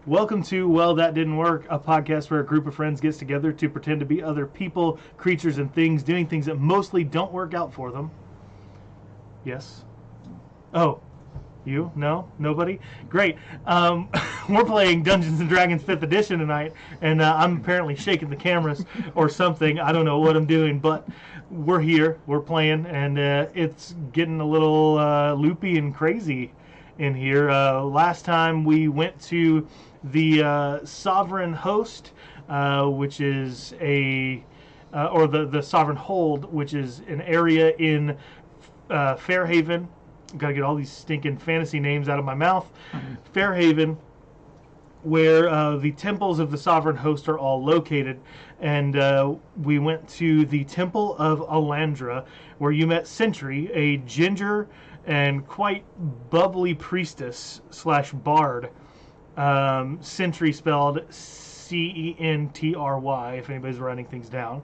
Welcome to Well, That Didn't Work, a podcast where a group of friends gets together to pretend to be other people, creatures, and things, doing things that mostly don't work out for them. Yes? Oh, you? No? Nobody? Great. We're playing Dungeons & Dragons 5th Edition tonight, and I'm apparently shaking the cameras or something. I don't know what I'm doing, but we're here, we're playing, and it's getting a little loopy and crazy in here. Last time we went to the Sovereign Host, which is or the Sovereign Hold, which is an area in Fairhaven. Gotta get all these stinking fantasy names out of my mouth. Fairhaven, where the temples of the Sovereign Host are all located. And we went to the Temple of Alandra, where you met Sentry, a ginger and quite bubbly priestess / bard. Sentry spelled Centry, if anybody's writing things down.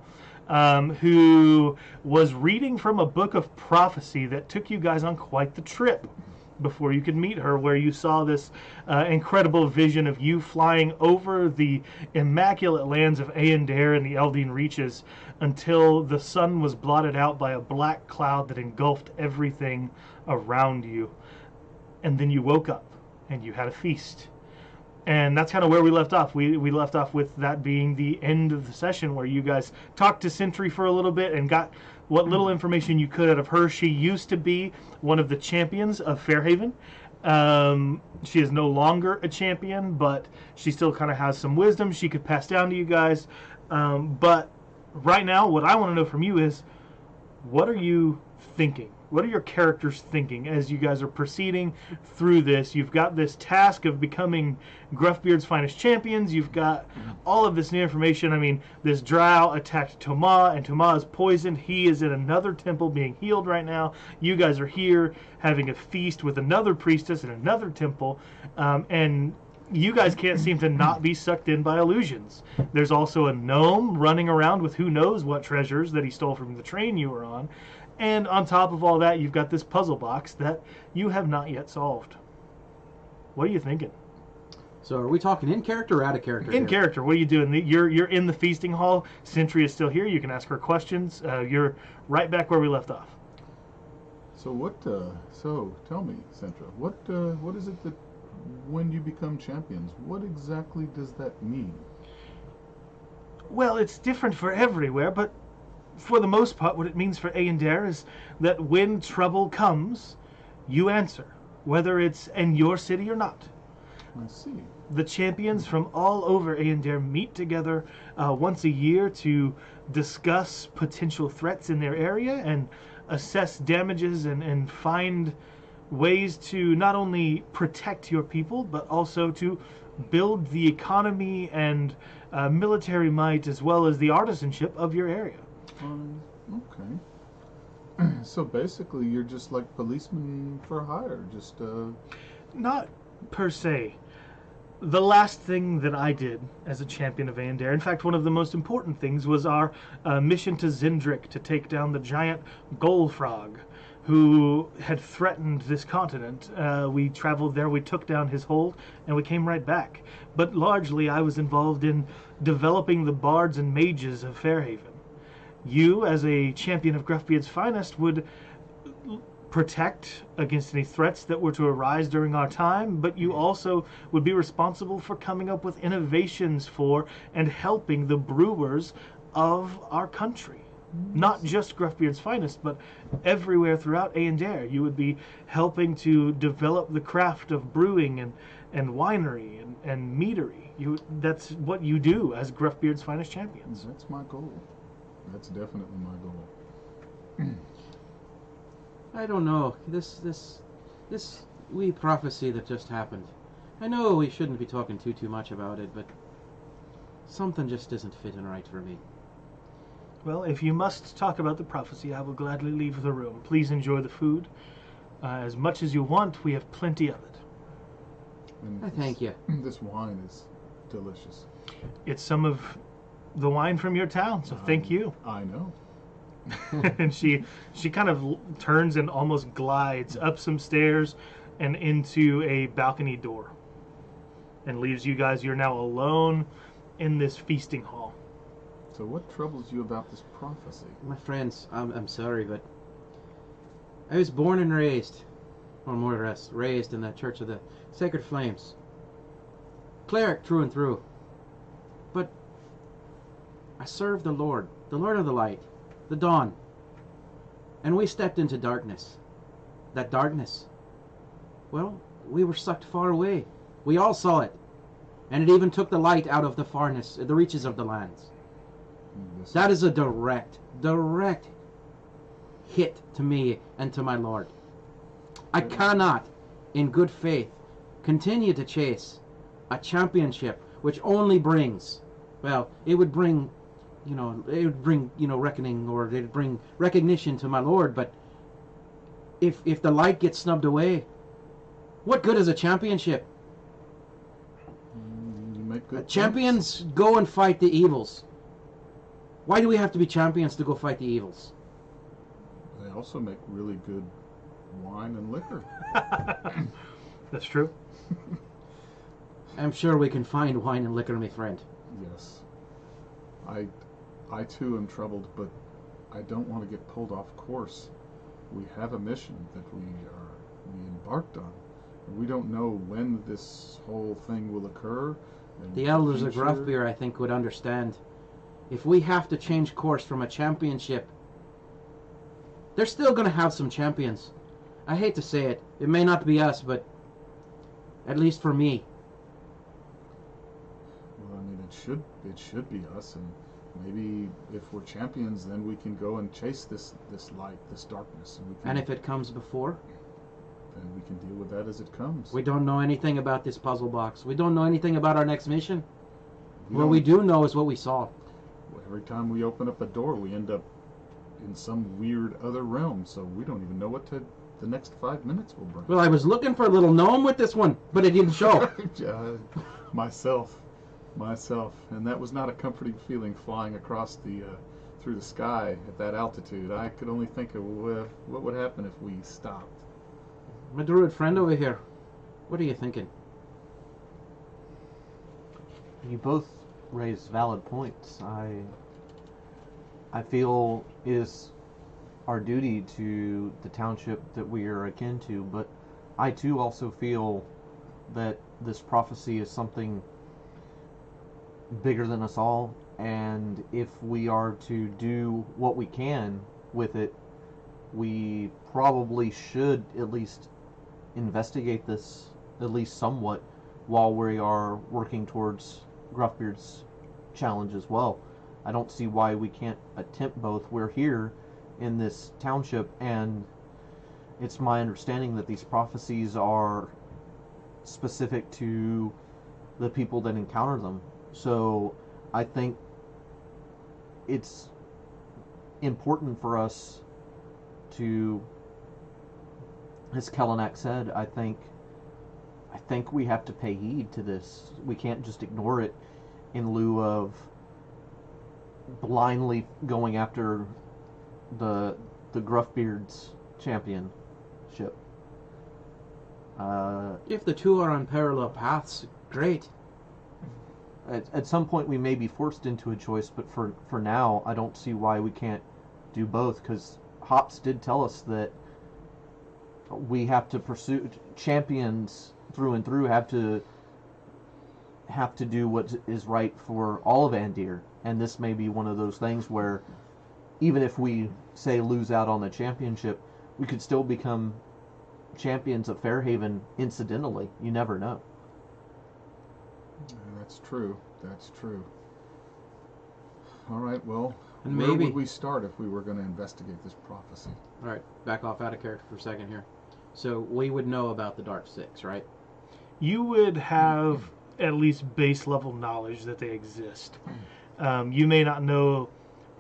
Who was reading from a book of prophecy that took you guys on quite the trip before you could meet her, where you saw this incredible vision of you flying over the immaculate lands of Aendair and the Eldine Reaches until the sun was blotted out by a black cloud that engulfed everything around you. And then you woke up and you had a feast. And that's kind of where we left off. We left off with that being the end of the session, where you guys talked to Sentry for a little bit and got what little information you could out of her. She used to be one of the champions of Fairhaven. She is no longer a champion, but she still kind of has some wisdom she could pass down to you guys. But right now, what I want to know from you is, what are you thinking? What are your characters thinking as you guys are proceeding through this? You've got this task of becoming Gruffbeard's finest champions. You've got all of this new information. I mean, this drow attacked Toma, and Toma is poisoned. He is in another temple being healed right now. You guys are here having a feast with another priestess in another temple, and you guys can't seem to not be sucked in by illusions. There's also a gnome running around with who knows what treasures that he stole from the train you were on. And on top of all that, you've got this puzzle box that you have not yet solved. What are you thinking? So are we talking in character or out of character? In character. What are you doing? You're in the feasting hall. Sentry is still here. You can ask her questions. You're right back where we left off. So so tell me, Centra, what is it that when you become champions, what exactly does that mean? Well, it's different for everywhere, but for the most part, what it means for Aendair is that when trouble comes, you answer, whether it's in your city or not. I see. The champions from all over Aendair meet together once a year to discuss potential threats in their area and assess damages and find ways to not only protect your people, but also to build the economy and military might, as well as the artisanship of your area. Okay. So basically, you're just like policemen for hire, just Not per se. The last thing that I did as a champion of Aendair, in fact, one of the most important things, was our mission to Zendrick to take down the giant Golfrog, who had threatened this continent. We traveled there, we took down his hold, and we came right back. But largely, I was involved in developing the bards and mages of Fairhaven. You, as a champion of Gruffbeard's finest, would protect against any threats that were to arise during our time, but you also would be responsible for coming up with innovations for and helping the brewers of our country. Not just Gruffbeard's finest, but everywhere throughout Aendair. You would be helping to develop the craft of brewing and winery and meadery. That's what you do as Gruffbeard's finest champions. That's my goal. That's definitely my goal. I don't know. This wee prophecy that just happened. I know we shouldn't be talking too much about it, but something just isn't fitting right for me. Well, if you must talk about the prophecy, I will gladly leave the room. Please enjoy the food. As much as you want, we have plenty of it. And Thank you. This wine is delicious. It's some of the wine from your town, so thank you. I know. And she kind of turns and almost glides up some stairs and into a balcony door. and leaves you guys. You're now alone in this feasting hall. So what troubles you about this prophecy? My friends, I'm sorry, but I was born and raised, or more or less, raised in the Church of the Sacred Flames. Cleric through and through. But I served the Lord of the light, the dawn. And we stepped into darkness. That darkness, well, we were sucked far away. We all saw it. And it even took the light out of the farness, the reaches of the lands. Yes. That is a direct hit to me and to my Lord. I cannot, in good faith, continue to chase a championship which only brings, well, it would bring reckoning, or it would bring recognition to my Lord, but if the light gets snubbed away, what good is a championship? You make good Champions go and fight the evils. Why do we have to be champions to go fight the evils? points. They also make really good wine and liquor. That's true. I'm sure we can find wine and liquor, my friend. Yes. I too am troubled, but I don't want to get pulled off course. We have a mission that we embarked on. We don't know when this whole thing will occur. The elders of Gruffbeer, I think, would understand. If we have to change course from a championship, they're still going to have some champions. I hate to say it. It may not be us, but at least for me. Well, I mean, it should be us, and maybe if we're champions, then we can go and chase this light, this darkness, And if it comes before? then we can deal with that as it comes. We don't know anything about this puzzle box. We don't know anything about our next mission. What don't- we do know is what we saw. Every time we open up a door, we end up in some weird other realm, so we don't even know what the next 5 minutes will bring. Well, I was looking for a little gnome with this one, but it didn't show. myself, and that was not a comforting feeling flying across through the sky at that altitude. I could only think of what would happen if we stopped. My druid friend over here, what are you thinking? You both raise valid points. I feel it is our duty to the township that we are akin to, but I too also feel that this prophecy is something bigger than us all, and if we are to do what we can with it, we probably should at least investigate this at least somewhat while we are working towards Gruffbeard's challenge as well. I don't see why we can't attempt both. We're here in this township, and it's my understanding that these prophecies are specific to the people that encounter them. So I think it's important for us to, as Kallenack said, I think we have to pay heed to this. We can't just ignore it in lieu of blindly going after the Gruffbeard's championship. If the two are on parallel paths, great. At some point we may be forced into a choice, but for now I don't see why we can't do both, because Hops did tell us that we have to pursue champions through and through, have to do what is right for all of Andir, and this may be one of those things where even if we say lose out on the championship, we could still become champions of Fairhaven incidentally. You never know. That's true. All right, well, And where maybe- would we start if we were going to investigate this prophecy? All right, back off out of character for a second here. So we would know about the Dark Six, right? You would have at least base level knowledge that they exist. You may not know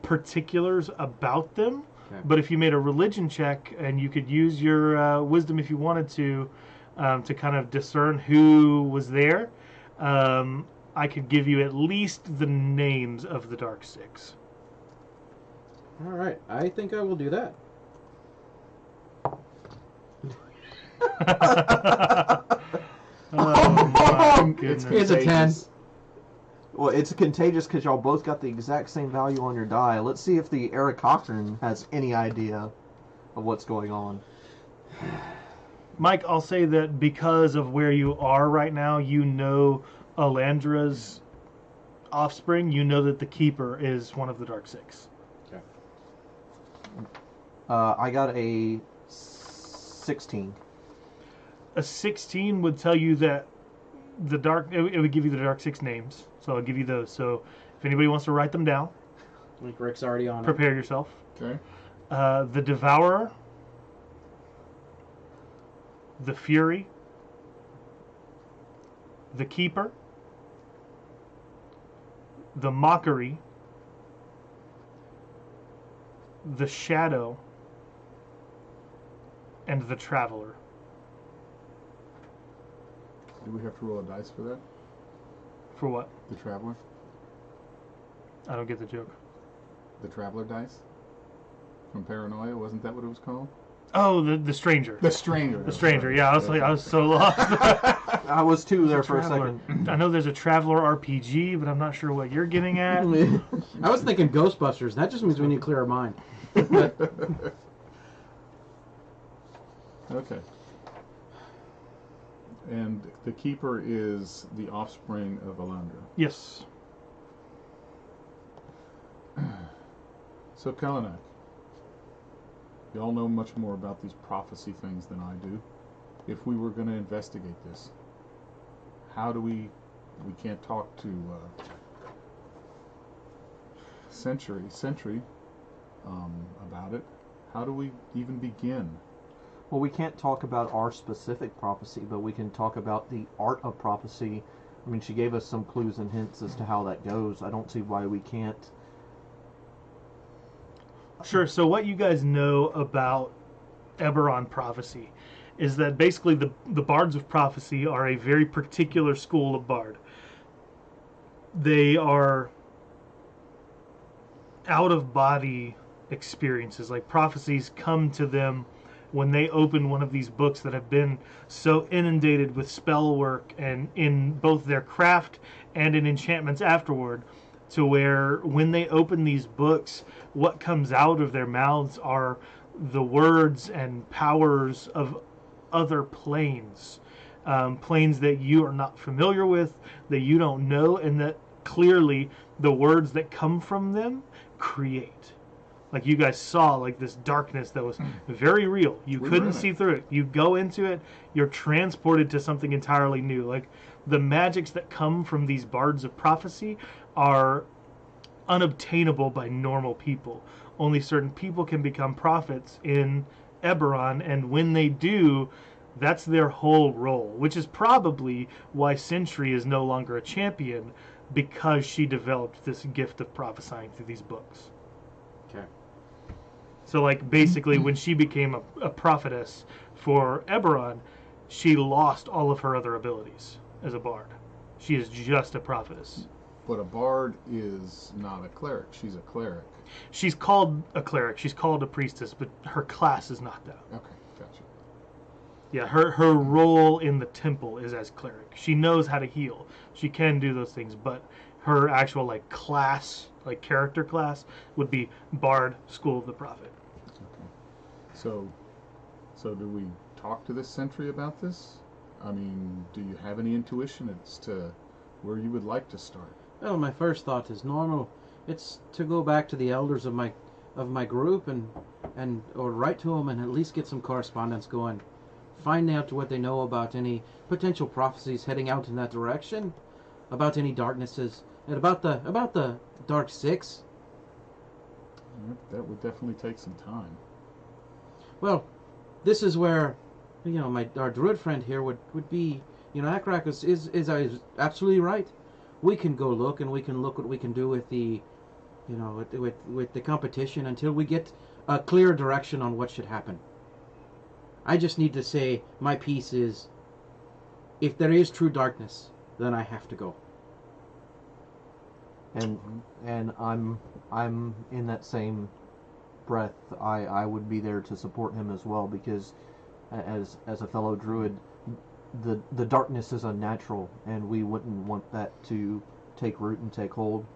particulars about them, Okay. but if you made a religion check, and you could use your wisdom if you wanted to kind of discern who was there, I could give you at least the names of the Dark Six. All right, I think I will do that. Oh, my. goodness. It's a 10. contagious. Well, it's contagious because y'all both got the exact same value on your die. Let's see if the Eric Cochran has any idea of what's going on. Mike, I'll say that because of where you are right now, you know Alandra's offspring. You know that the Keeper is one of the Dark Six. I got a 16. A 16 would tell you that it would give you the Dark Six names. So I'll give you those. So if anybody wants to write them down, I think Rick's already on it. prepare yourself. Okay. The Devourer, the Fury, the Keeper, the Mockery, the Shadow, and the Traveler. Do we have to roll a dice for that? For what? The Traveler? I don't get the joke. The Traveler dice? From Paranoia? Wasn't that what it was called? Oh, the Stranger. The Stranger. The Stranger. Yeah, I was so lost. I was too there for a Traveler. second. I know there's a Traveler RPG, but I'm not sure what you're getting at. I was thinking Ghostbusters. That just means we need to clear our mind. Okay. And the Keeper is the offspring of Alandra. Yes. So, Kallenack, y'all know much more about these prophecy things than I do. If we were going to investigate this, how do we can't talk to Sentry about it. How do we even begin? Well, we can't talk about our specific prophecy, but we can talk about the art of prophecy. I mean, she gave us some clues and hints as to how that goes. I don't see why we can't. Sure. So what you guys know about Eberron prophecy is that basically the bards of prophecy are a very particular school of bard. They are out of body experiences. Like prophecies come to them when they open one of these books that have been so inundated with spell work and in both their craft and in enchantments afterward, to where when they open these books, what comes out of their mouths are the words and powers of other planes, planes that you are not familiar with, that you don't know, and that clearly the words that come from them create. Like you guys saw, like this darkness that was very real. You We were couldn't in it. see through it. You go into it, you're transported to something entirely new. Like the magics that come from these bards of prophecy are unobtainable by normal people. Only certain people can become prophets in Eberron, and when they do, that's their whole role, which is probably why Sentry is no longer a champion, because she developed this gift of prophesying through these books. Okay. So, like, basically, when she became a prophetess for Eberron, she lost all of her other abilities as a bard. She is just a prophetess. But a bard is not a cleric. She's a cleric. She's called a cleric. She's called a priestess, but her class is not that. Okay, gotcha. Yeah, her role in the temple is as cleric. She knows how to heal. She can do those things, but her actual like class, like character class, would be Bard, School of the Prophet. Okay. So do we talk to this sentry about this? I mean, do you have any intuition as to where you would like to start? Well, my first thought is normal. It's to go back to the elders of my group or write to them and at least get some correspondence going. Find out what they know about any potential prophecies heading out in that direction, about any darknesses, and about the Dark Six. That would definitely take some time. Well, this is where, our druid friend here would be. Akrak is absolutely right. We can go look, and we can look what we can do with the, with the competition until we get a clear direction on what should happen. I just need to say my piece is, if there is true darkness, then I have to go. And I'm in that same breath. I would be there to support him as well, because as a fellow druid, the darkness is unnatural, and we wouldn't want that to take root and take hold.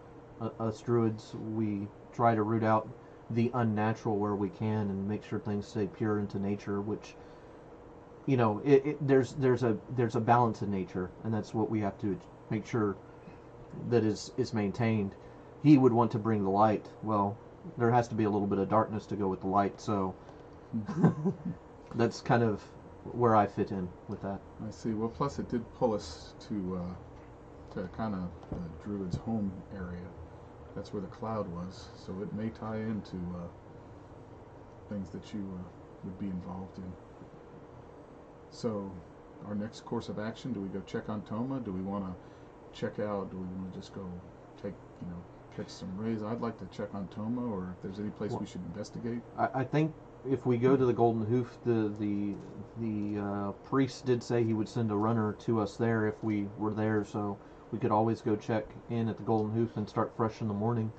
Us druids, we try to root out the unnatural where we can and make sure things stay pure into nature, which, you know, there's a balance in nature, and that's what we have to make sure that is maintained. He would want to bring the light. Well, there has to be a little bit of darkness to go with the light, so that's kind of where I fit in with that. I see. Well, plus it did pull us to kind of the druid's home area. That's where the cloud was, so it may tie into things that you would be involved in. So, our next course of action, do we go check on Toma? Do we want to check out, do we want to just go take, catch some rays? I'd like to check on Toma, or if there's any place we should investigate. I think if we go to the Golden Hoof, the priest did say he would send a runner to us there if we were there, so we could always go check in at the Golden Hoof and start fresh in the morning.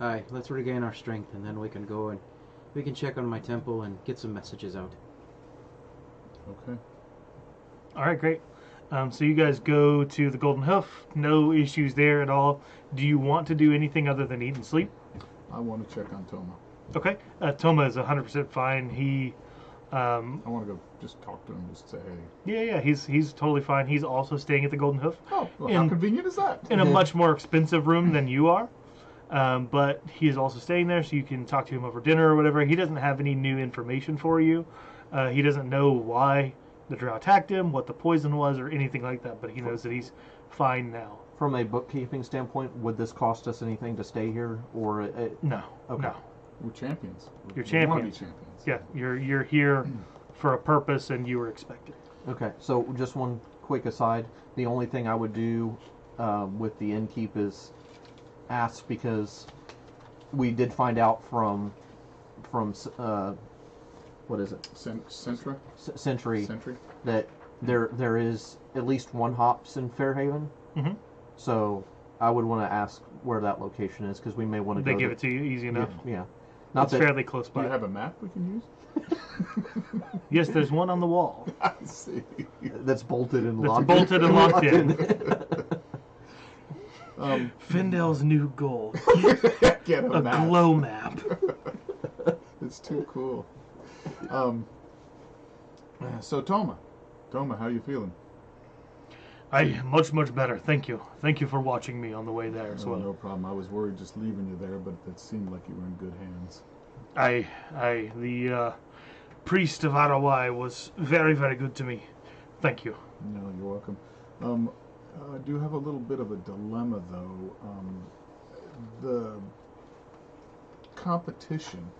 Aye, let's regain our strength, and then we can go and we can check on my temple and get some messages out. Okay. All right, great. So you guys go to the Golden Hoof. No issues there at all. Do you want to do anything other than eat and sleep? I want to check on Toma. Okay. Toma is 100% fine. He... I want to go just talk to him, just say, hey. Yeah, he's totally fine. He's also staying at the Golden Hoof. Oh, well, how convenient is that? In a much more expensive room than you are. But he is also staying there, so you can talk to him over dinner or whatever. He doesn't have any new information for you. He doesn't know why the drow attacked him, what the poison was, or anything like that, but he knows that he's fine now. From a bookkeeping standpoint, would this cost us anything to stay here, or No. Okay. No. We're champions. You're We want to be champions. champions. Yeah, you're here for a purpose, and you were expected. Okay, so just one quick aside. The only thing I would do with the innkeep is ask, because we did find out from what is it? Centra? Sentry, Sentry? that there is at least one hops in Fairhaven. Mm-hmm. So I would want to ask where that location is, because we may want to They go. give it to you easy enough. Yeah. Not It's that fairly close Do by. you have a map we can use? Yes, there's one on the wall. I see. that's bolted and That's locked. bolted and locked in. Findel's new goal. Get a A map. glow map. It's too cool. So Toma, how you feeling? Much much better. Thank you. Thank you for watching me on the way there as Oh, well. no problem. I was worried just leaving you there, but it seemed like you were in good hands. The priest of Arawai was very, very good to me. Thank you. No, you're welcome. I do have a little bit of a dilemma, though. The competition,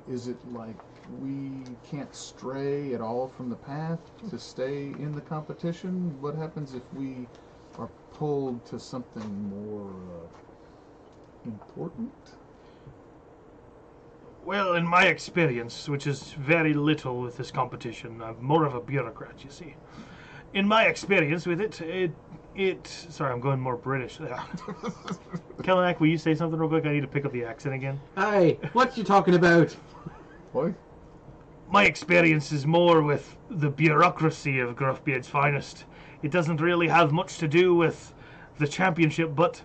is it like we can't stray at all from the path to stay in the competition? What happens if we are pulled to something more important? Well, in my experience, which is very little with this competition, I'm more of a bureaucrat, you see. In my experience with it, sorry, I'm going more British there. Kallenack, will you say something real quick? I need to pick up the accent again. Aye, what you talking about? What? My experience is more with the bureaucracy of Gruffbeard's finest. It doesn't really have much to do with the championship, but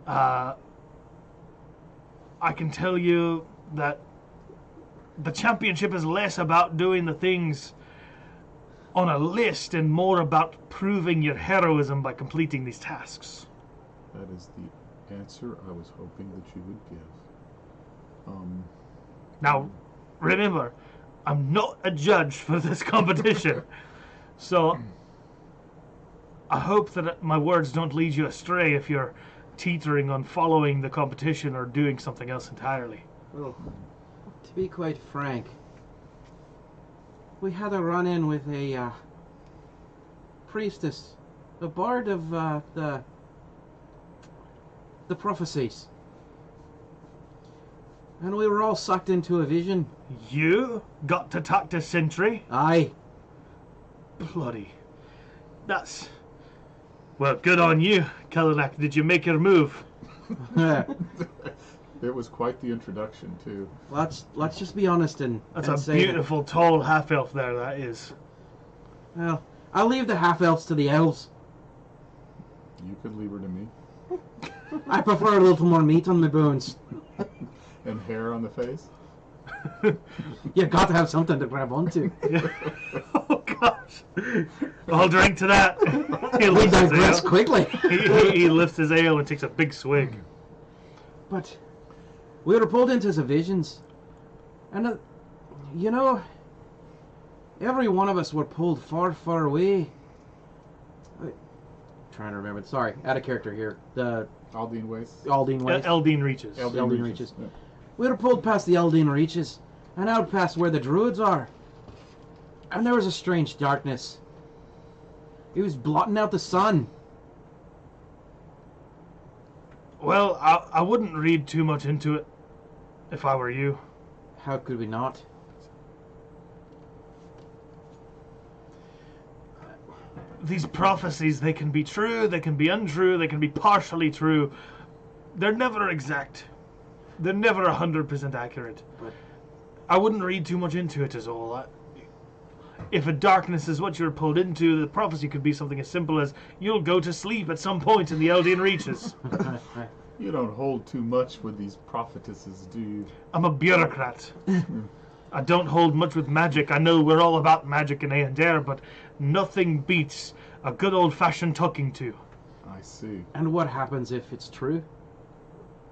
I can tell you that the championship is less about doing the things on a list and more about proving your heroism by completing these tasks. That is the answer I was hoping that you would give. Now, remember, I'm not a judge for this competition, so I hope that my words don't lead you astray if you're teetering on following the competition or doing something else entirely. Well, to be quite frank, we had a run-in with a priestess, a bard of the prophecies. And we were all sucked into a vision. You got to talk to Sentry? Aye. Bloody. That's... Well, good on you, Kallenack. Did you make your move? It was quite the introduction, too. Let's just be honest and That's and a say beautiful, tall half-elf there, that is. Well, I'll leave the half-elves to the elves. You could leave her to me. I prefer a little more meat on my bones. And hair on the face. You got to have something to grab onto. Oh gosh! I'll drink to that. He We lifts his digress ale. quickly. He lifts his ale and takes a big swig. But we were pulled into the visions. And, you know, every one of us were pulled far, far away. Trying to remember. Sorry, out of character here. The Aldine Waste. Aldine Way. Eldine reaches. Eldine Reaches. Yeah. We were pulled past the Eldine Reaches and out past where the druids are. And there was a strange darkness. It was blotting out the sun. Well, I wouldn't read too much into it if I were you. How could we not? These prophecies, they can be true, they can be untrue, they can be partially true. They're never exact. They're never 100% accurate. But I wouldn't read too much into it is all. If a darkness is what you're pulled into, the prophecy could be something as simple as you'll go to sleep at some point in the Eldine Reaches. You don't hold too much with these prophetesses, do you? I'm a bureaucrat. I don't hold much with magic. I know we're all about magic in A&R, but nothing beats a good old-fashioned talking to. I see. And what happens if it's true?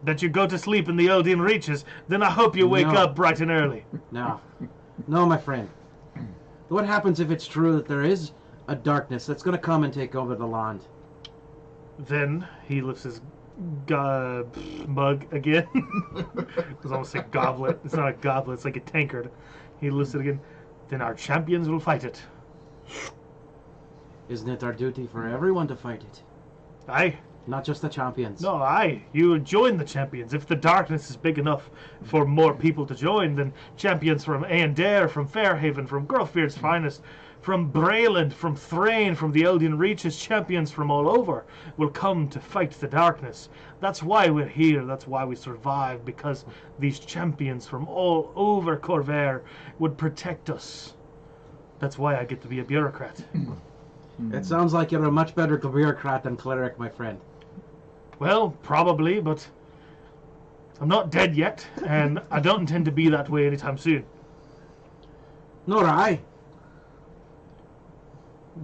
That you go to sleep in the Eldine Reaches, then I hope you wake No. up bright and early. No. No, my friend. What happens if it's true that there is a darkness that's going to come and take over the land? Then he lifts his mug again. I was almost a goblet. It's not a goblet, it's like a tankard. He lifts it again. Then our champions will fight it. Isn't it our duty for everyone to fight it? Aye. Not just the champions. No, aye. You join the champions. If the darkness is big enough for more people to join, then champions from A&R, from Fairhaven, from Growfield's Finest, from Brayland, from Thrain, from the Eldin Reaches, champions from all over will come to fight the darkness. That's why we're here. That's why we survive, because these champions from all over Corvair would protect us. That's why I get to be a bureaucrat. It sounds like you're a much better bureaucrat than cleric, my friend. Well, probably, but I'm not dead yet, and I don't intend to be that way anytime soon. Nor I.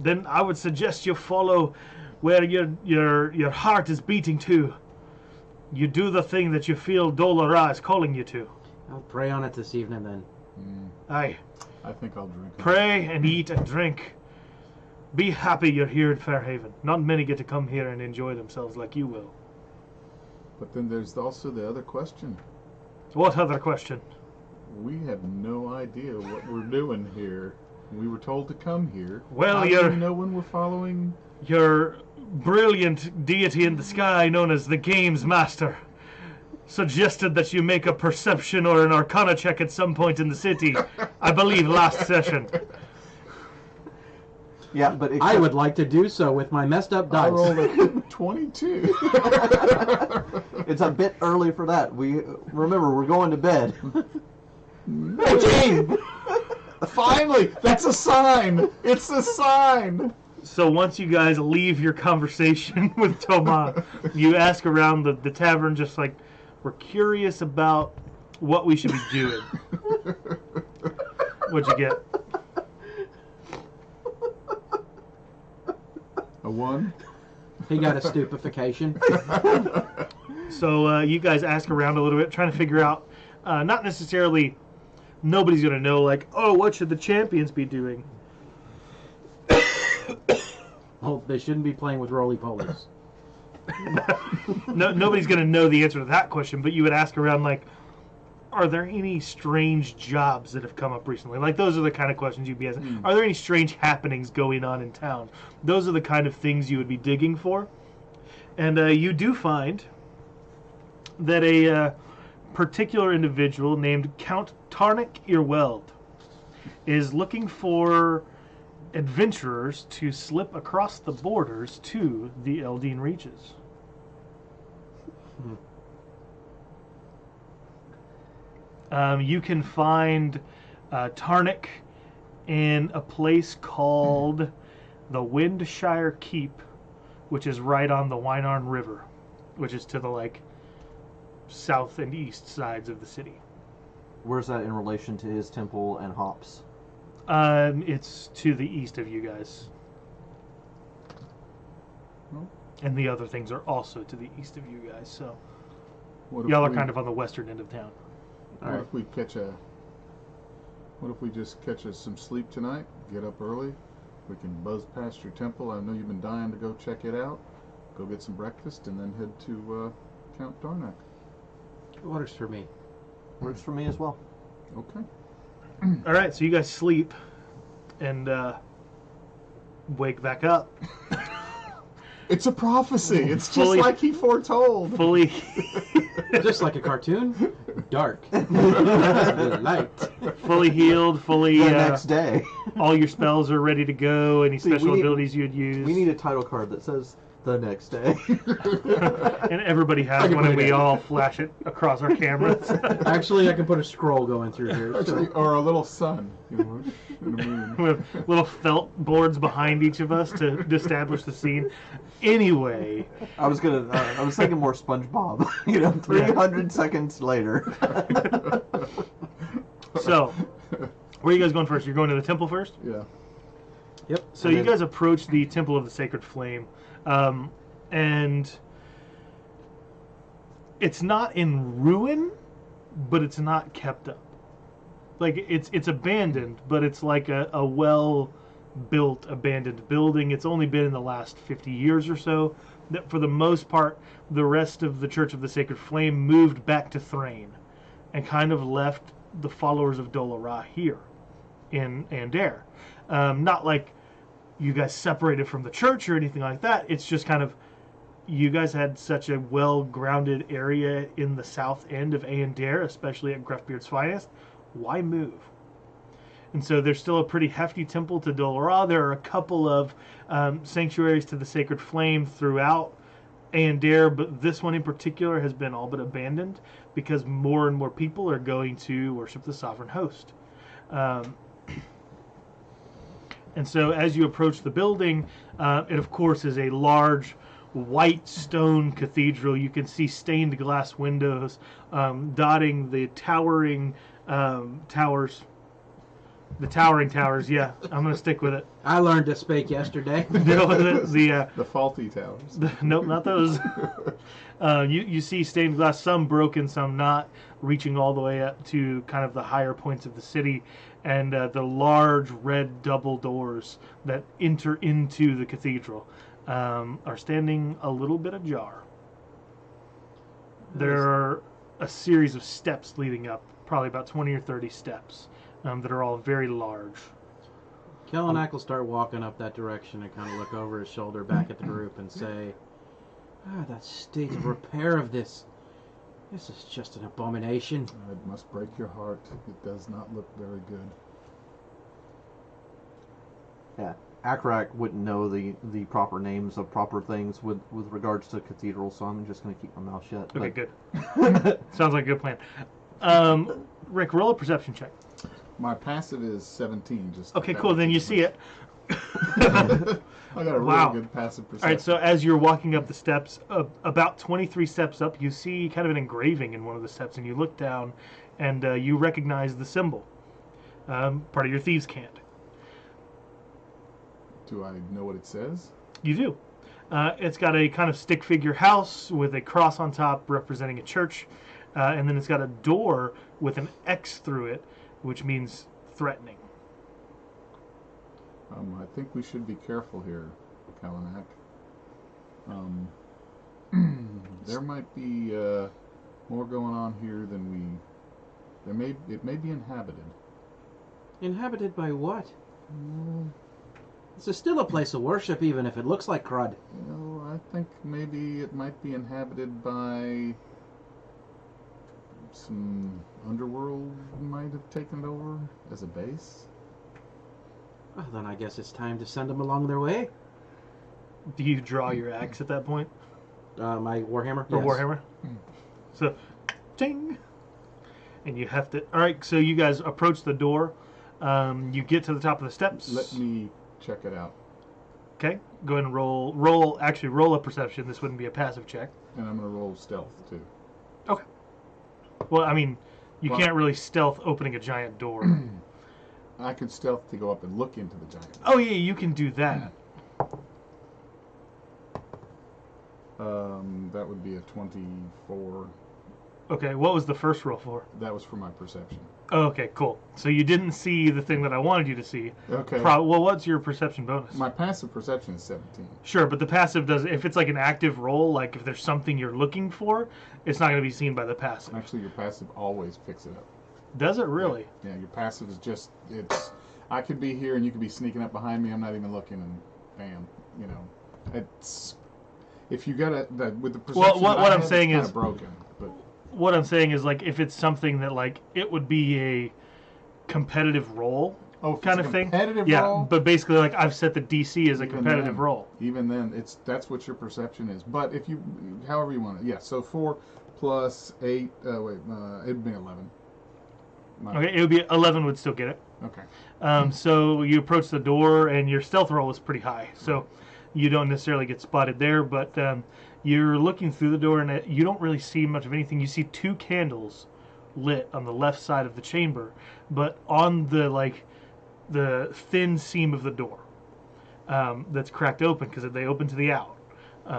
Then I would suggest you follow where your heart is beating to. You do the thing that you feel Dolora is calling you to. I'll pray on it this evening then. Aye. I think I'll drink. Pray and eat and drink. Be happy you're here in Fairhaven. Not many get to come here and enjoy themselves like you will. But then there's also the other question. What other question? We have no idea what we're doing here. We were told to come here. Well, How do you're- we know when we're following? Your brilliant deity in the sky known as the Games Master suggested that you make a perception or an arcana check at some point in the city. I believe last session. Yeah, but I would like to do so with my messed up I dice. rolled a 22. it's a bit early for that. We remember we're going to bed. Gene! Finally! That's a sign! It's a sign! So once you guys leave your conversation with Toma, you ask around the tavern, just like, we're curious about what we should be doing. What'd you get? A 1? He got a stupefaction. So you guys ask around a little bit, trying to figure out, not necessarily, nobody's going to know, like, oh, what should the champions be doing? Oh, they shouldn't be playing with roly-polies. No, nobody's going to know the answer to that question, but you would ask around, like, are there any strange jobs that have come up recently? Like, those are the kind of questions you'd be asking. Are there any strange happenings going on in town? Those are the kind of things you would be digging for. And you do find that a particular individual named Count Tarnick Irweld is looking for adventurers to slip across the borders to the Eldine Reaches. You can find Tarnick in a place called the Windshire Keep, which is right on the Wynarn River, which is to the like south and east sides of the city. Where's that in relation to his temple and hops? It's to the east of you guys. Well, And the other things are also to the east of you guys, so what if y'all are we- kind of on the western end of town. What if we just catch us some sleep tonight? Get up early. We can buzz past your temple. I know you've been dying to go check it out. Go get some breakfast and then head to Count Darnack. Orders for me. Works for me as well. Okay. All right, so you guys sleep and wake back up It's a prophecy. It's just Fully- like he foretold. fully Just like a cartoon. Dark. Light. fully healed, fully The next day. all your spells are ready to go. Any See, special we need- abilities you'd use. We need a title card that says the next day. And everybody I has can one, and put it we in. all flash it across our cameras. Actually, I can put a scroll going through here. Actually, or a little sun, you know, and a moon. With little felt boards behind each of us to establish the scene. Anyway, I was thinking more SpongeBob. 300 seconds later. so where are you guys going first? You're going to the temple first? Yeah. Yep. So And you then- guys approach the Temple of the Sacred Flame, and it's not in ruin, but it's not kept up. Like it's abandoned, but it's like a well-built abandoned building. It's only been in the last 50 years or so. That for the most part, the rest of the Church of the Sacred Flame moved back to Thrain, and kind of left the followers of Dol-Ra here in Andair. Not like you guys separated from the church or anything like that. It's just kind of you guys had such a well-grounded area in the south end of Andair, especially at Gruffbeard's finest. Why move? And so there's still a pretty hefty temple to Dol-Ra. There are a couple of sanctuaries to the Sacred Flame throughout Andair, but this one in particular has been all but abandoned because more and more people are going to worship the Sovereign Host. And so as you approach the building, it of course is a large white stone cathedral. You can see stained glass windows dotting the towering towers. The towering towers, yeah. I'm going to stick with it. I learned to speak yesterday. The faulty towers. Nope, not those. You see stained glass, some broken, some not, reaching all the way up to kind of the higher points of the city, and the large red double doors that enter into the cathedral are standing a little bit ajar. There are a series of steps leading up, probably about 20 or 30 steps, that are all very large. Kallenack will start walking up that direction and kind of look over his shoulder back at the group and say, that state of repair of this is just an abomination. It must break your heart. It does not look very good. Yeah. Akrak wouldn't know the proper names of proper things with regards to cathedral, so I'm just going to keep my mouth shut. Okay, But good. Sounds like a good plan. Rick, roll a perception check. My passive is 17. Just Okay, cool. Then you see it. I got a Wow. really good passive perception. All right, so as you're walking up the steps, about 23 steps up, you see kind of an engraving in one of the steps, and you look down, and you recognize the symbol, part of your thieves' cant. Do I know what it says? You do. It's got a kind of stick figure house with a cross on top representing a church, and then it's got a door with an X through it, which means threatening. I think we should be careful here, Kallenack. There might be more going on here than we. It may be inhabited. Inhabited by what? This is still a place of worship, even if it looks like crud. You know, I think maybe it might be inhabited by some underworld. Might have taken it over as a base. Well, then I guess it's time to send them along their way. Do you draw your axe at that point? My Warhammer? Or Yes. Warhammer? So, ding! And you have to... Alright, so you guys approach the door. You get to the top of the steps. Let me check it out. Okay, go ahead and roll a perception. This wouldn't be a passive check. And I'm going to roll stealth, too. Okay. Well, I mean, you Well- can't really stealth opening a giant door. I could stealth to go up and look into the giant. Oh yeah, you can do that. That would be a 24. Okay, what was the first roll for? That was for my perception. Oh, okay, cool. So you didn't see the thing that I wanted you to see. Okay. Well, what's your perception bonus? My passive perception is 17. Sure, but the passive does. If it's like an active roll, like if there's something you're looking for, it's not going to be seen by the passive. Actually, your passive always picks it up. Does it really? Yeah, your passive is just, it's, I could be here and you could be sneaking up behind me, I'm not even looking, and bam, you know. It's, if you got it, with the perception what that I I'm have, saying it's is- kind of broken, but What I'm saying is, like, if it's something that, like, it would be a competitive roll if it's kind a of thing. competitive Yeah, roll, but basically, like, I've set the DC as a Even competitive then. roll. even then, that's what your perception is. But if you, however you want it, yeah. So 4 plus 8, it'd be 11. Okay, it would be 11 would still get it. Okay. So you approach the door, and your stealth roll is pretty high, so you don't necessarily get spotted there. But you're looking through the door, and you don't really see much of anything. You see 2 candles lit on the left side of the chamber, but on the thin seam of the door that's cracked open because they open to the out.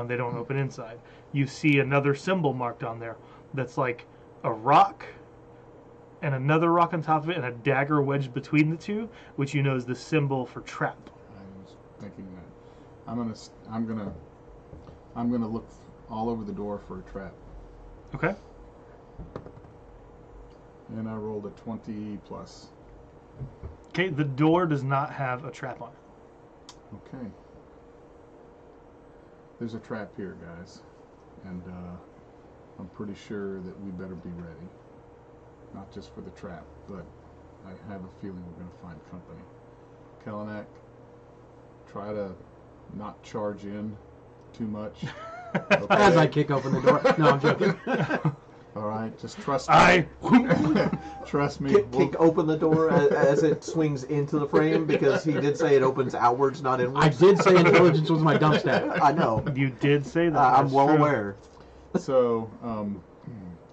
They don't open inside. You see another symbol marked on there that's like a rock and another rock on top of it and a dagger wedged between the two, which you know is the symbol for trap. I was thinking that I'm gonna look all over the door for a trap, Okay. and I rolled a 20 plus. Okay, the door does not have a trap on it. Okay. There's a trap here, guys, and I'm pretty sure that we better be ready. Not just for the trap, but I have a feeling we're going to find company. Kallenack, try to not charge in too much. Okay? As I kick open the door. No, I'm joking. All right, just trust me. Trust me. Kick open the door as it swings into the frame, because he did say it opens outwards, not I inwards. did say intelligence was my dump stat. I know. You did say that. I'm That's well true. aware. So,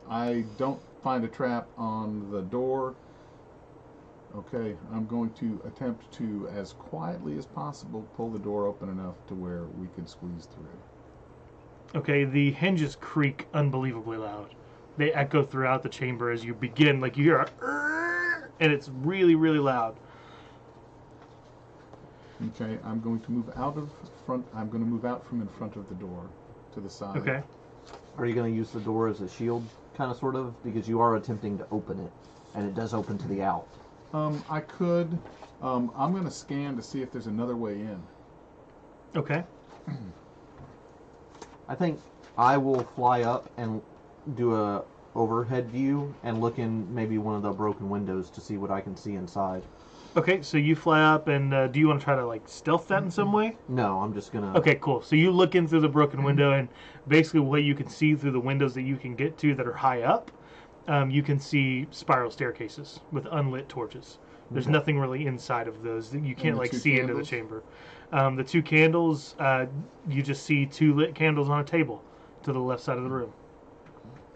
I don't find a trap on the door. Okay, I'm going to attempt to, as quietly as possible, pull the door open enough to where we can squeeze through. Okay, the hinges creak unbelievably loud. They echo throughout the chamber as you begin. Like you hear a, "Rrrr," and it's really, really loud. Okay, I'm going to move out of front. I'm going to move out from in front of the door to the side. Okay. Are you going to use the door as a shield, kind of, sort of? Because you are attempting to open it, and it does open to the out. I could. I'm going to scan to see if there's another way in. Okay. I think I will fly up and do a overhead view and look in maybe one of the broken windows to see what I can see inside. Okay, so you fly up, and do you want to try to like stealth that in some way? No, I'm just gonna. Okay, cool. So you look in through the broken window, and basically what you can see through the windows that you can get to that are high up, you can see spiral staircases with unlit torches. There's Okay. nothing really inside of those. You can't the like two see into the candles? chamber. The 2 candles, you just see 2 lit candles on a table to the left side of the room,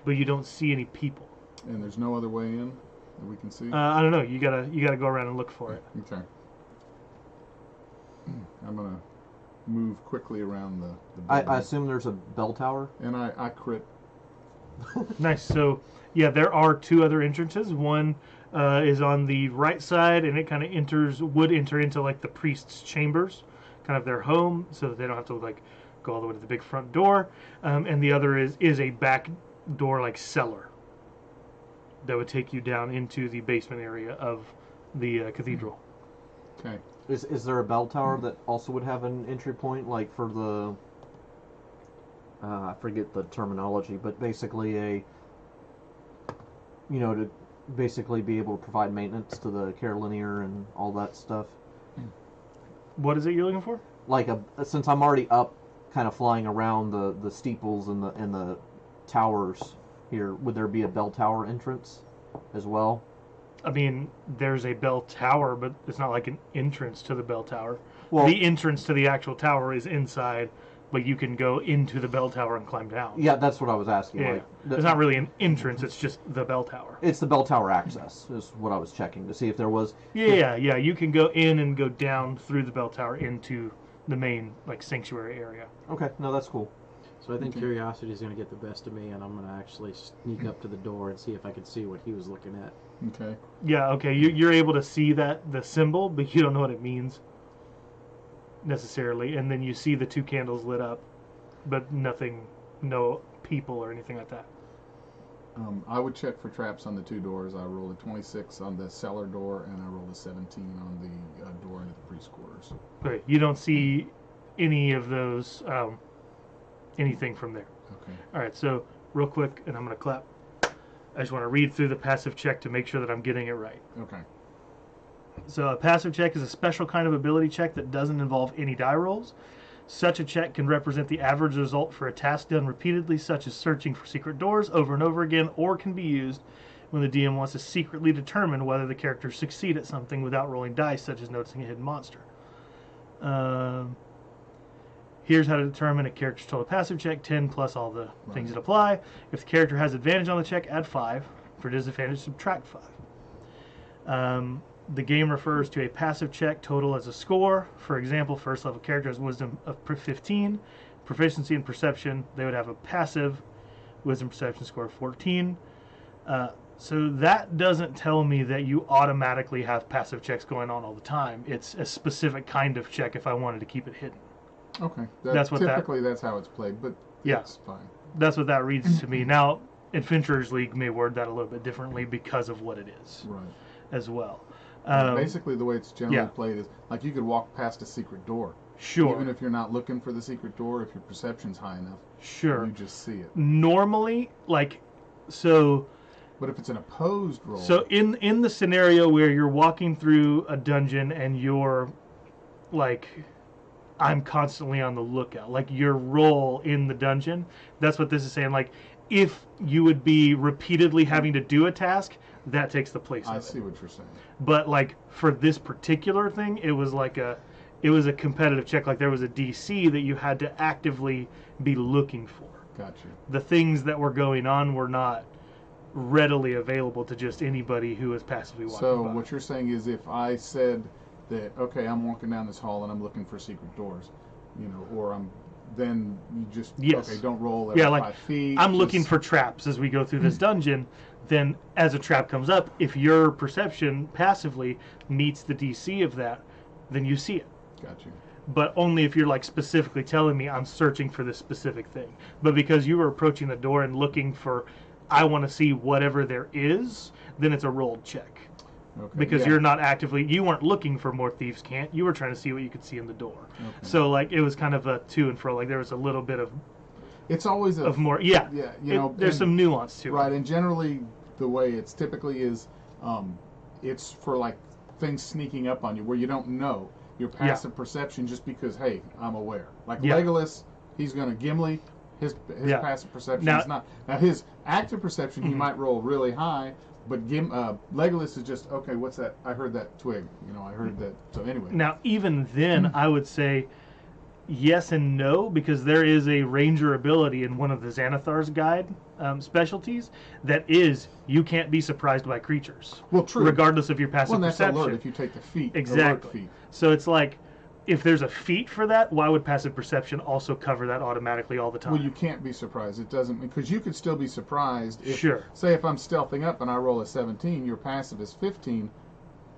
but you don't see any people. And there's no other way in that we can see? I don't know. You gotta go around and look for it. Okay. I'm going to move quickly around the building. I assume there's a bell tower. And I crit. Nice. So yeah, there are 2 other entrances. One is on the right side, and it kind of would enter into like the priest's chambers, kind of their home, so that they don't have to like go all the way to the big front door. And the other is a back door like cellar that would take you down into the basement area of the cathedral. Okay. Is there a bell tower that also would have an entry point, like for the? I forget the terminology, but basically to basically be able to provide maintenance to the Carolinier and all that stuff. What is it you're looking for? Like since I'm already up, kind of flying around the steeples and the towers here, would there be a bell tower entrance as well? I mean, there's a bell tower, but it's not like an entrance to the bell tower. Well- the entrance to the actual tower is inside, but you can go into the bell tower and climb down. Yeah, that's what I was asking. Yeah. Like, It's not really an entrance, it's just the bell tower. It's the bell tower access is what I was checking to see if there was. Yeah, you can go in and go down through the bell tower into the main like sanctuary area. Okay, no, that's cool. So I think curiosity is going to get the best of me, and I'm going to actually sneak up to the door and see if I can see what he was looking at. Okay. Yeah, okay, you're able to see the symbol, but you don't know what it means necessarily. And then you see the 2 candles lit up, but nothing, no people or anything like that. I would check for traps on the 2 doors. I rolled a 26 on the cellar door, and I rolled a 17 on the door into the priest quarters. Okay, you don't see any of those, anything from there. Okay. All right, so real quick, and I'm going to clap. I just want to read through the passive check to make sure that I'm getting it right. Okay. So a passive check is a special kind of ability check that doesn't involve any die rolls. Such a check can represent the average result for a task done repeatedly, such as searching for secret doors over and over again, or can be used when the DM wants to secretly determine whether the characters succeed at something without rolling dice, such as noticing a hidden monster. Here's how to determine a character's total passive check: 10 plus all the things that apply. If the character has advantage on the check, add 5. For disadvantage, subtract 5. The game refers to a passive check total as a score. For example, first level character has wisdom of 15, proficiency in perception. They would have a passive wisdom perception score of 14. So that doesn't tell me that you automatically have passive checks going on all the time. It's a specific kind of check if I wanted to keep it hidden. Okay. That's what typically that's how it's played, but Yeah. that's fine. That's what that reads to me. Now, Adventurers League may word that a little bit differently because of what it is Right. as well. Basically, the way it's generally yeah. played is like you could walk past a secret door. Sure. Even if you're not looking for the secret door, if your perception's high enough, Sure. you just see it. Normally, so But if it's an opposed roll, So in the scenario where you're walking through a dungeon and you're like, I'm constantly on the lookout, like your role in the dungeon, that's what this is saying. Like, if you would be repeatedly having to do a task, that takes the place of I it. see what you're saying. But like for this particular thing, it was a competitive check. Like there was a DC that you had to actively be looking for. Gotcha. The things that were going on were not readily available to just anybody who was passively walking So by. what you're saying is, if I said that, okay, I'm walking down this hall and I'm looking for secret doors, then you just Yes. okay, don't roll every Yeah, like 5 feet. I'm looking just- for traps as we go through this dungeon. Then as a trap comes up, if your perception passively meets the DC of that, then you see it. Gotcha. But only if you're like specifically telling me I'm searching for this specific thing. But because you were approaching the door and looking for, I want to see whatever there is, then it's a rolled check. Okay. Because yeah. you're not actively, you weren't looking for more thieves' can't. You were trying to see what you could see in the door. Okay. So like it was kind of a to and fro. Like there was a little bit of It's always more. Yeah. Yeah, There's some nuance to it. right, and generally the way it's typically is, it's for like things sneaking up on you where you don't know your passive perception just because hey, I'm aware. Like Yeah. Legolas, he's gonna Gimli. His Yeah. passive perception Now- is not. Now his active perception he might roll really high, but Legolas is just okay. What's that? I heard that twig. I heard that. So anyway. Now, even then, I would say yes and no, because there is a ranger ability in one of the Xanathar's guide specialties that is you can't be surprised by creatures. Well, true. Regardless of your passive Well, and that's perception. alert if you take the feat. Exactly. Alert feat. So it's like, if there's a feat for that, why would passive perception also cover that automatically all the time? Well, you can't be surprised. It doesn't, because you could still be surprised if, Sure. say, if I'm stealthing up and I roll a 17, your passive is 15.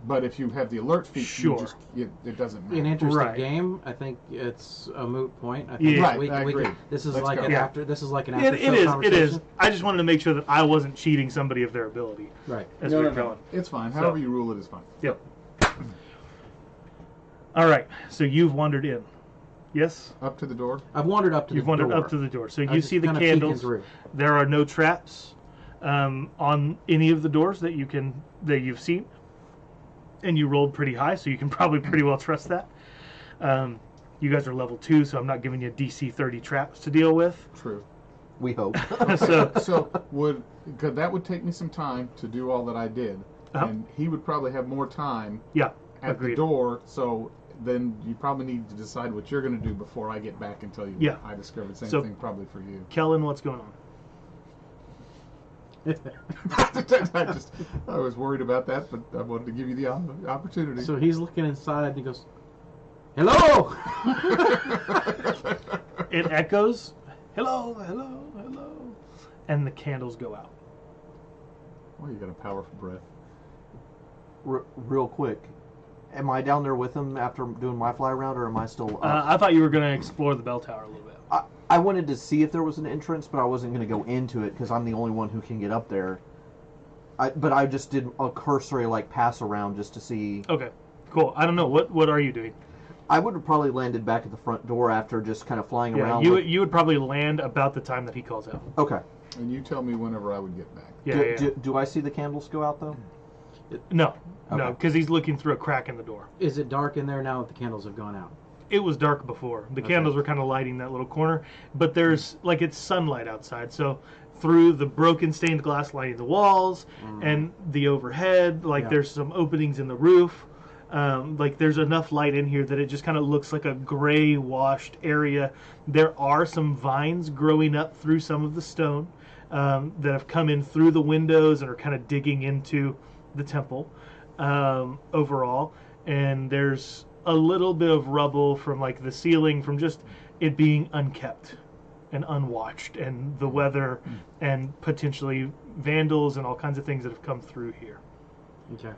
But if you have the alert feat, Sure. it doesn't Be an matter. interesting Right. game. I think it's a moot point. I think Yeah. Right, I agree. this is Let's like go. an Yeah. after. This is like an It after show is. It conversation. is. I just wanted to make sure that I wasn't cheating somebody of their ability Right. as No, we no, were no. going. It's fine. So- However you rule it is fine. Yep. All right. So you've wandered in. Yes? Up to the door. I've wandered up to You've the wandered door. up to the door. So I'm you just see the kinda peeking candles. through. There are no traps on any of the doors that you've seen, and you rolled pretty high, so you can probably pretty well trust that. You guys are level 2, so I'm not giving you DC 30 traps to deal with. True. We hope. So So because that would take me some time to do all that I did, Uh-huh. and he would probably have more time yeah, at agreed. the door. So then you probably need to decide what you're going to do before I get back and tell you Yeah. what I discovered. Same So- thing probably for you. Kellen, what's going on? I was worried about that, but I wanted to give you the opportunity. So he's looking inside and he goes, "Hello." It echoes, hello, hello, hello, and the candles go out. Well, you got a powerful breath. Real quick, am I down there with him after doing my fly around, or am I still up? I thought you were going to explore the bell tower a little bit. I wanted to see if there was an entrance, but I wasn't going to go into it because I'm the only one who can get up there. But I just did a cursory pass around just to see. Okay, cool. I don't know. What are you doing? I would have probably landed back at the front door after just kind of flying Yeah, around. you would probably land about the time that he calls out. Okay. And you tell me whenever I would get back. Yeah, Do I see the candles go out though? No, Okay. because he's looking through a crack in the door. Is it dark in there now that the candles have gone out? It was dark before. The candles were kind of lighting that little corner, but there's it's sunlight outside, so through the broken stained glass lighting the walls and the overhead, there's some openings in the roof. There's enough light in here that it just kind of looks like a gray washed area. There are some vines growing up through some of the stone that have come in through the windows and are kind of digging into the temple overall. And there's a little bit of rubble from the ceiling from just it being unkept and unwatched, and the weather and potentially vandals and all kinds of things that have come through here. Okay.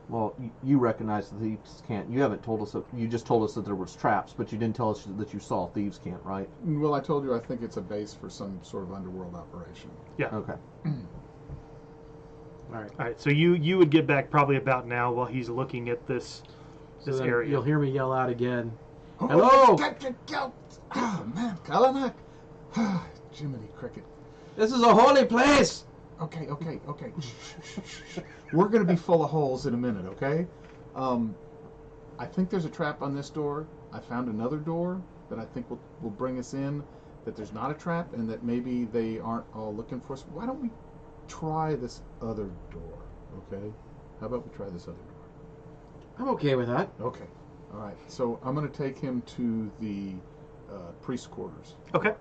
Well, you recognize the thieves' cant. You haven't told us that. You just told us that there was traps, but you didn't tell us that you saw thieves' cant, right? Well, I told you I think it's a base for some sort of underworld operation. Yeah. Okay. All right. All right. So you would get back probably about now while he's looking at this So then area. you'll hear me yell out again. Oh, Hello? Oh, man, Kallenack. Jiminy Cricket. This is a holy place. Okay. Shh. We're going to be full of holes in a minute, okay? I think there's a trap on this door. I found another door that I think will bring us in, that there's not a trap, and that maybe they aren't all looking for us. Why don't we try this other door, okay? How about we try this other door? I'm okay with that. Okay. All right. So I'm going to take him to the priest quarters. Okay.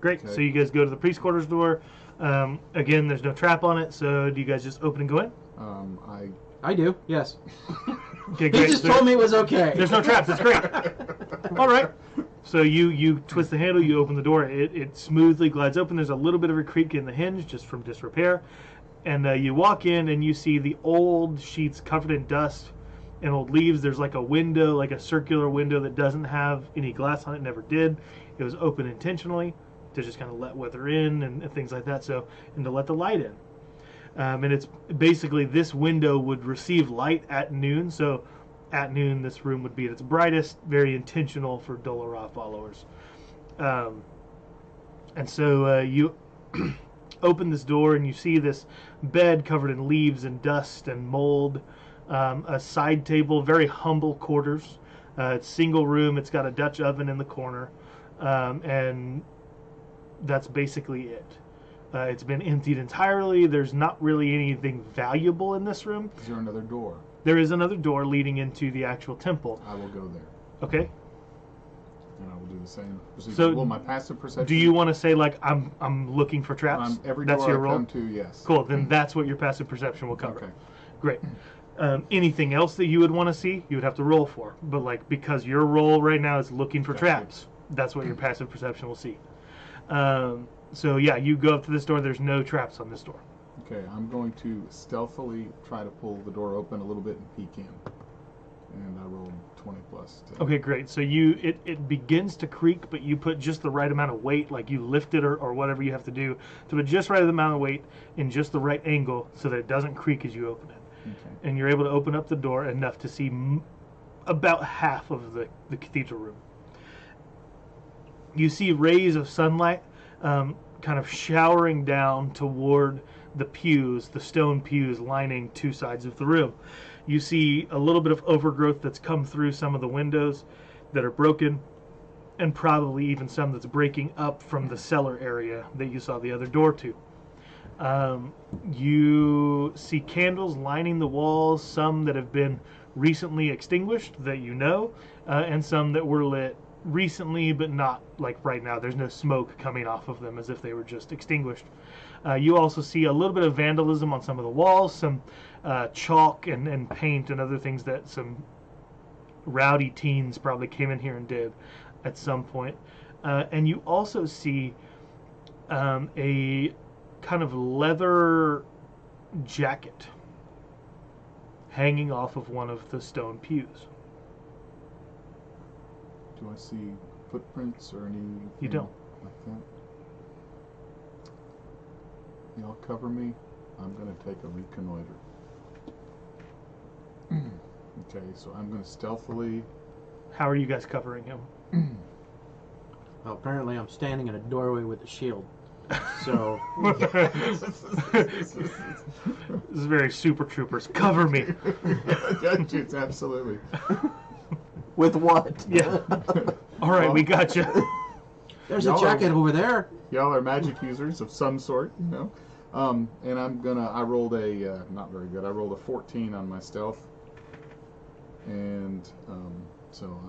Great. Okay. So you guys go to the priest quarters door. Again, there's no trap on it, so do you guys just open and go in? I I do. Yes. Okay, He great. just told me it was okay. There's no traps. It's great. All right. So you twist the handle, you open the door. It smoothly glides open. There's a little bit of a creak in the hinge just from disrepair. And you walk in and you see the old sheets covered in dust and old leaves. There's a window, a circular window that doesn't have any glass on it, never did. It was open intentionally to just kind of let weather in and things like that, and to let the light in. And it's basically this window would receive light at noon, so at noon this room would be at its brightest, very intentional for Dolorah followers. And so you open this door and you see this bed covered in leaves and dust and mold, a side table, very humble quarters. It's single room. It's got a Dutch oven in the corner, and that's basically it. It's been emptied entirely. There's not really anything valuable in this room. Is there another door? There is another door leading into the actual temple. I will go there, Okay. and I will do the same. So, will my passive perception? Do you want to say I'm looking for traps? Every That's door your I role. come to, yes. Cool. Then that's what your passive perception will cover. Okay. Great. Anything else that you would want to see, you would have to roll for. But because your role right now is looking for Gotcha. traps, that's what your passive perception will see. So yeah, you go up to this door. There's no traps on this door. Okay, I'm going to stealthily try to pull the door open a little bit and peek in. And I rolled 20 plus. Okay, great. So it begins to creak, but you put just the right amount of weight, like you lift it or whatever you have to do to put just right amount of weight in just the right angle so that it doesn't creak as you open it. Okay. And you're able to open up the door enough to see about half of the cathedral room. You see rays of sunlight kind of showering down toward the pews, the stone pews lining two sides of the room. You see a little bit of overgrowth that's come through some of the windows that are broken, and probably even some that's breaking up from the cellar area that you saw the other door to. You see candles lining the walls, some that have been recently extinguished that you know, and some that were lit recently but not like right now. There's no smoke coming off of them as if they were just extinguished. You also see a little bit of vandalism on some of the walls, some chalk and paint and other things that some rowdy teens probably came in here and did at some point. And you also see a kind of leather jacket hanging off of one of the stone pews. Do I see footprints or any? You don't. Like that? Y'all cover me. I'm going to take a reconnoiter. Okay, so I'm going to stealthily. How are you guys covering him? Well, apparently I'm standing in a doorway with a shield. So This is very Super Troopers. Cover me. It's absolutely. With what? Yeah. All right, we got you. there's a Y'all jacket over there. Y'all are magic users of some sort, you know. And I rolled a not very good. I rolled a 14 on my stealth, and so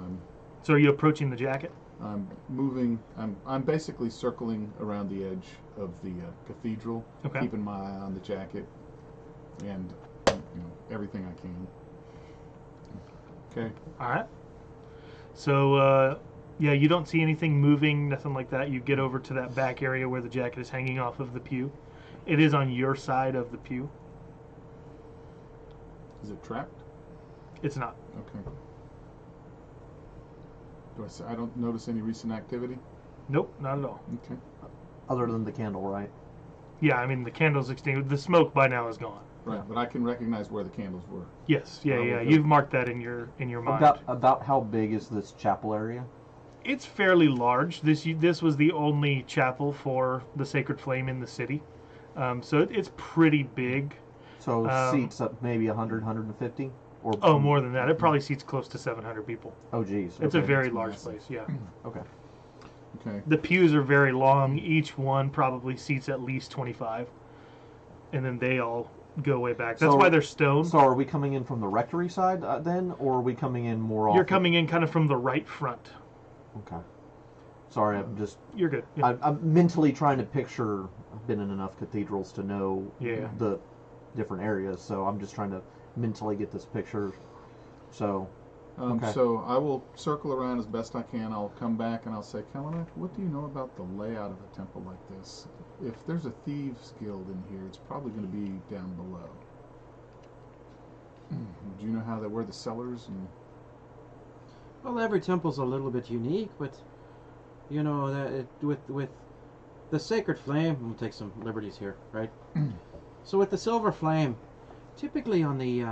So are you approaching the jacket? I'm moving. I'm basically circling around the edge of the cathedral, Okay. keeping my eye on the jacket, and everything I can. Okay. All right. So, yeah, you don't see anything moving, nothing like that. You get over to that back area where the jacket is hanging off of the pew. It is on your side of the pew. Is it trapped? It's not. Okay. I don't notice any recent activity. Nope, not at all. Okay. Other than the candle, right? Yeah, I mean, the candle's extinguished. The smoke by now is gone. Right, but I can recognize where the candles were. Yes, yeah, Oh, yeah. okay. You've marked that in your mind. About how big is this chapel area? It's fairly large. This was the only chapel for the Sacred Flame in the city, so it's pretty big. So seats up maybe 100, 150? Or Oh, more than that. It probably seats close to 700 people. Oh, geez. It's a Okay. very It's large massive. place. Yeah. Okay. Okay. The pews are very long. Each one probably seats at least 25, and then they all go way back. That's So- why they're stone. So are we coming in from the rectory side then, or are we coming in more off? You're coming in kind of from the right front. Okay. Sorry, I'm just You're good. Yeah. I'm mentally trying to picture. I've been in enough cathedrals to know Yeah. the different areas, so I'm just trying to mentally get this picture. So, okay. So I will circle around as best I can. I'll come back and I'll say, Kallenack, what do you know about the layout of a temple like this? If there's a thieves guild in here, it's probably going to be down below. Do you know where the cellars and? Well, every temple's a little bit unique, but you know that with the sacred flame, we'll take some liberties here, right? So with the silver flame, typically on the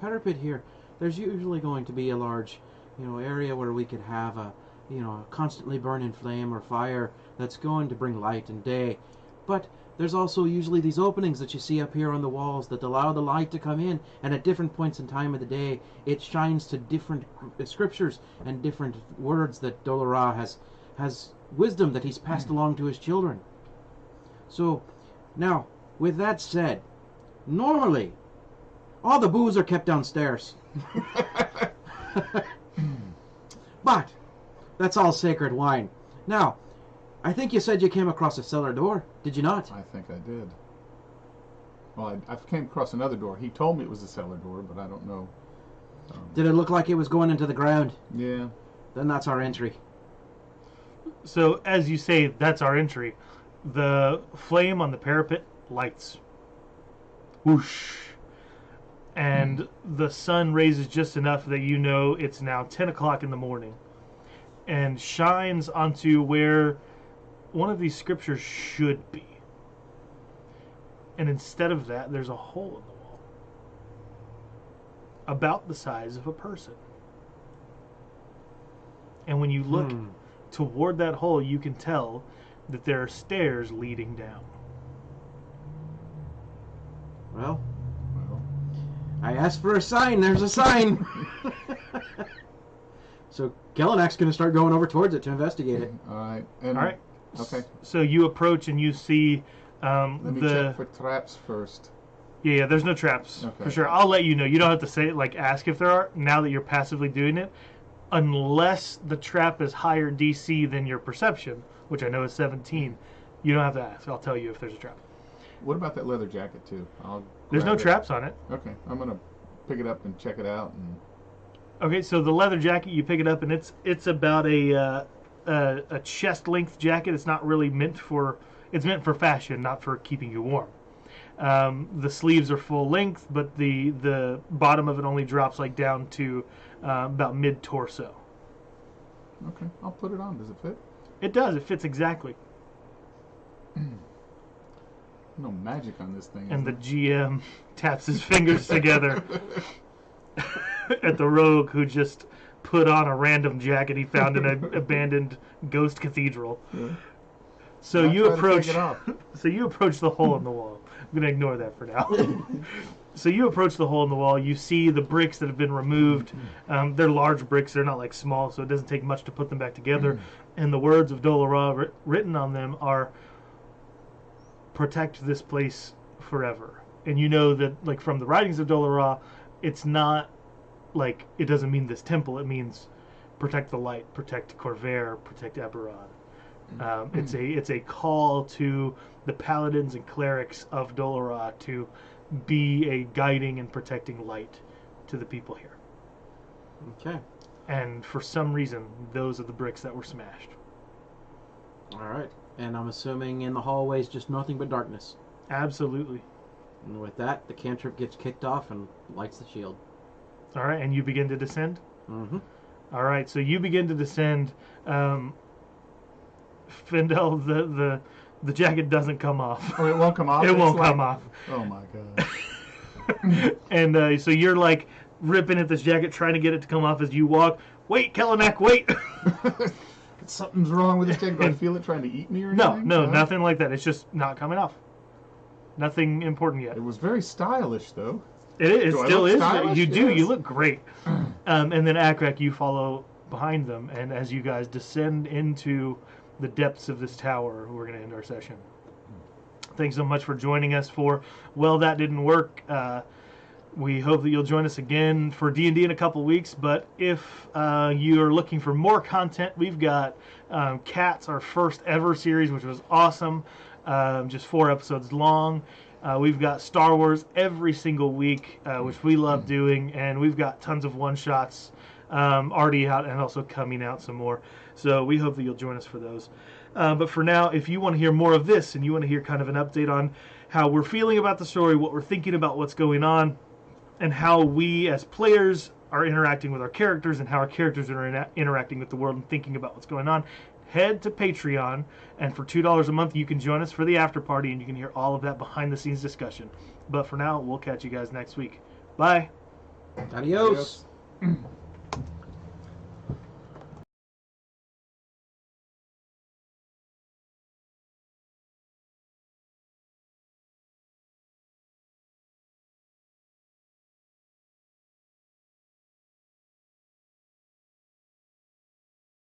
parapet here, there's usually going to be a large, area where we could have a constantly burning flame or fire that's going to bring light and day. But there's also usually these openings that you see up here on the walls that allow the light to come in, and at different points in time of the day, it shines to different scriptures and different words that Dolora has wisdom that he's passed along to his children. So, now, with that said, normally, all the booze are kept downstairs. But, that's all sacred wine. Now, I think you said you came across a cellar door, did you not? I think I did. Well, I came across another door. He told me it was a cellar door, but I don't know. Did it look like it was going into the ground? Yeah. Then that's our entry. So as you say, that's our entry. The flame on the parapet lights. Whoosh. And the sun raises just enough that you know it's now 10 o'clock in the morning, and shines onto where one of these scriptures should be. And instead of that, there's a hole in the wall about the size of a person. And when you look toward that hole, you can tell that there are stairs leading down. Well, Well, I asked for a sign. There's a sign. So Kallenack's going to start going over towards it to investigate it. all right. And, All right. Okay. So you approach and you see Let me check for traps first. Yeah, there's no traps Okay. for sure. I'll let you know. You don't have to say like ask if there are now that you're passively doing it, unless the trap is higher DC than your perception, which I know is 17. You don't have to ask. I'll tell you if there's a trap. What about that leather jacket too? There's no grab it. traps on it. Okay, I'm gonna pick it up and check it out. And Okay, so the leather jacket, you pick it up, and it's about a chest length jacket. It's not really meant for fashion, not for keeping you warm. The sleeves are full length, but the bottom of it only drops like down to about mid torso. okay, I'll put it on. Does it fit? It does. It fits exactly. No magic on this thing. And the is GM taps his fingers together at the rogue who just put on a random jacket he found in an abandoned ghost cathedral. Yeah. So Not you try to approach. take it off. So you approach the hole in the wall. I'm gonna ignore that for now. So you approach the hole in the wall. You see the bricks that have been removed. They're large bricks. They're not like small, so it doesn't take much to put them back together. And the words of Dolora written on them are, "Protect this place forever." And you know that, like from the writings of Dolora, it's not like it doesn't mean this temple. It means protect the light, protect Corvair, protect Eberron. It's a call to the paladins and clerics of Dolora to be a guiding and protecting light to the people here. Okay. And for some reason, those are the bricks that were smashed. All right. And I'm assuming in the hallways just nothing but darkness. Absolutely. And with that, the cantrip gets kicked off and lights the shield. All right, and you begin to descend. Mm-hmm. All right, so you begin to descend. Findel, the jacket doesn't come off. Oh, it won't come off. It It's won't like- come off. Oh my god. And so you're like ripping at this jacket, trying to get it to come off as you walk. Wait, Kallenack, wait! Something's wrong with this jacket. Do I feel it trying to eat me or No, anything? nothing like that. It's just not coming off. Nothing important yet. It was very stylish though. It Do I still look is. stylish? You do. Yes. You look great. And then Akrak, you follow behind them, and as you guys descend into the depths of this tower, we're going to end our session. Thanks so much for joining us for Well, That Didn't Work. We hope that you'll join us again for D&D in a couple weeks, but if you're looking for more content, we've got Cats, our first ever series, which was awesome, just 4 episodes long. We've got Star Wars every single week, which we love doing, and we've got tons of one-shots already out and also coming out some more. So we hope that you'll join us for those. But for now, if you want to hear more of this and you want to hear kind of an update on how we're feeling about the story, what we're thinking about what's going on, and how we as players are interacting with our characters and how our characters are interacting with the world and thinking about what's going on, head to Patreon, and for $2 a month you can join us for the after party and you can hear all of that behind the scenes discussion. But for now, we'll catch you guys next week. Bye. Adios. Adios.